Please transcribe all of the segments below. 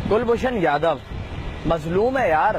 کلبھوشن یادو مظلوم ہے یار،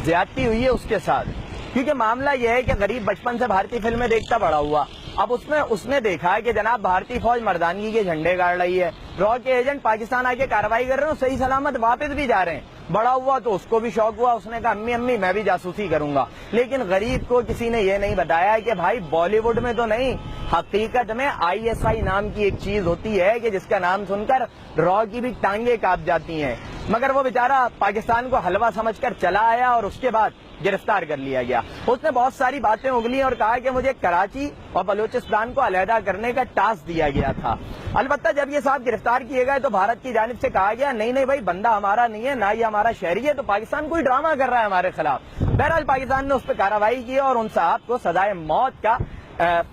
زیادتی ہوئی ہے اس کے ساتھ، کیونکہ معاملہ یہ ہے کہ غریب بچپن سے بھارتی فلمیں دیکھتا بڑا ہوا. اب اس نے دیکھا ہے کہ جناب بھارتی فوج مردانگی کے جھنڈے گاڑ رہی ہے، را کے ایجنٹ پاکستان آ کے کارروائی کر رہے ہیں، صحیح سلامت واپس بھی جا رہے ہیں. بڑا ہوا تو اس کو بھی شوق ہوا، اس نے کہا امی میں بھی جاسوسی کروں گا. لیکن غریب کو کسی نے یہ نہیں بتایا کہ بھائی بالی ووڈ میں تو نہیں، حقیقت میں ISI نام کی ایک چیز ہوتی ہے کہ جس کا نام سن کر را کی بھی ٹانگیں کانپ جاتی ہیں. مگر وہ بیچارہ پاکستان کو حلوہ سمجھ کر چلا آیا اور اس کے بعد گرفتار کر لیا گیا. اس نے بہت ساری باتیں اگلی اور کہا کہ مجھے کراچی اور بلوچستان کو علیحدہ کرنے کا ٹاسک دیا گیا تھا. البتہ جب یہ صاحب گرفتار کیے گئے تو بھارت کی جانب سے کہا گیا نہیں بھائی بندہ ہمارا نہیں ہے، نہ یہ ہمارا شہری ہے، تو پاکستان کوئی ڈرامہ کر رہا ہے ہمارے خلاف. بہرحال پاکستان نے اس پہ کارروائی کی اور ان صاحب کو سزائے موت کا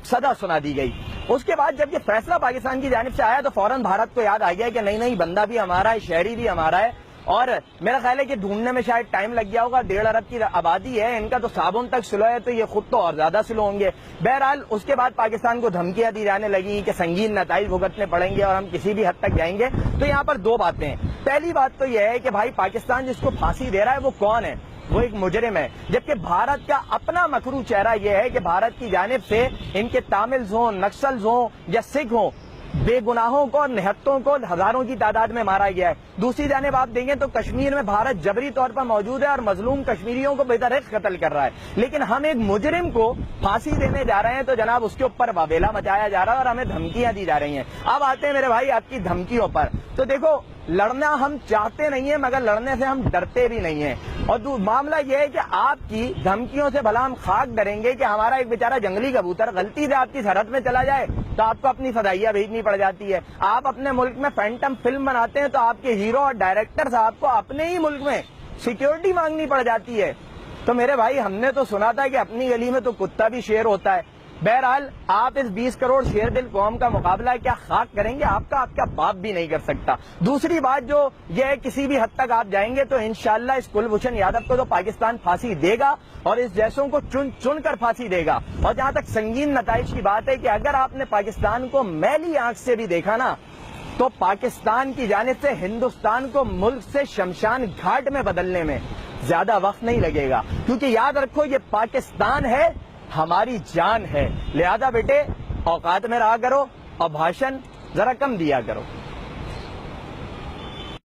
سزا سنا دی گئی. اس کے بعد جب یہ فیصلہ پاکستان کی جانب سے آیا تو فوراً بھارت کو یاد آ گیا کہ نہیں بندہ بھی ہمارا ہے، شہری بھی ہمارا ہے. اور میرا خیال ہے کہ ڈھونڈنے میں شاید ٹائم لگ گیا ہوگا، 1.5 ارب کی آبادی ہے، ان کا تو صابن تک سلو ہے، تو یہ خود تو اور زیادہ سلو ہوں گے. بہرحال اس کے بعد پاکستان کو دھمکیاں دی جانے لگی کہ سنگین نتائج بھگتنے پڑیں گے اور ہم کسی بھی حد تک جائیں گے. تو یہاں پر 2 باتیں ہیں. پہلی بات تو یہ ہے کہ بھائی پاکستان جس کو پھانسی دے رہا ہے وہ کون ہے؟ وہ ایک مجرم ہے. جبکہ بھارت کا اپنا مکرو چہرہ یہ ہے کہ بھارت کی جانب سے ان کے تاملز ہوں، نکسلز ہوں یا سکھ ہوں، بے گناہوں کو اور نہتوں کو ہزاروں کی تعداد میں مارا گیا ہے. دوسری جانب آپ دیکھیں تو کشمیر میں بھارت جبری طور پر موجود ہے اور مظلوم کشمیریوں کو بے درخت قتل کر رہا ہے. لیکن ہم ایک مجرم کو پھانسی دینے جا رہے ہیں تو جناب اس کے اوپر واویلا مچایا جا رہا ہے اور ہمیں دھمکیاں دی جا رہی ہیں. اب آتے ہیں میرے بھائی آپ کی دھمکیوں پر. تو دیکھو لڑنا ہم چاہتے نہیں ہیں مگر لڑنے سے ہم ڈرتے بھی نہیں ہیں. اور معاملہ یہ ہے کہ آپ کی دھمکیوں سے بھلا ہم خاک ڈریں گے کہ ہمارا ایک بیچارہ جنگلی کبوتر غلطی سے آپ کی سرحد میں چلا جائے تو آپ کو اپنی فضائیہ بھیجنی پڑ جاتی ہے. آپ اپنے ملک میں فینٹم فلم بناتے ہیں تو آپ کے ہیرو اور ڈائریکٹر صاحب کو اپنے ہی ملک میں سیکیورٹی مانگنی پڑ جاتی ہے. تو میرے بھائی ہم نے تو سنا تھا کہ اپنی گلی میں تو کتا بھی شیر ہوتا ہے. بہرحال آپ اس 20 کروڑ شیر دل قوم کا مقابلہ کیا خاک کریں گے؟ آپ کا باپ بھی نہیں کر سکتا. دوسری بات جو یہ ہے کسی بھی حد تک آپ جائیں گے تو انشاءاللہ اس کلبھوشن یادو کو تو پاکستان پھانسی دے گا اور اس جیسوں کو چن کر پھانسی دے گا. اور جہاں تک سنگین نتائج کی بات ہے کہ اگر آپ نے پاکستان کو میلی آنکھ سے بھی دیکھا نا تو پاکستان کی جانب سے ہندوستان کو ملک سے شمشان گھاٹ میں بدلنے میں زیادہ وقت نہیں لگے گا. کیونکہ یاد رکھو یہ پاکستان ہے، ہماری جان ہے. لہذا بیٹے اوقات میں رہا کرو اور بھاشن ذرا کم دیا کرو.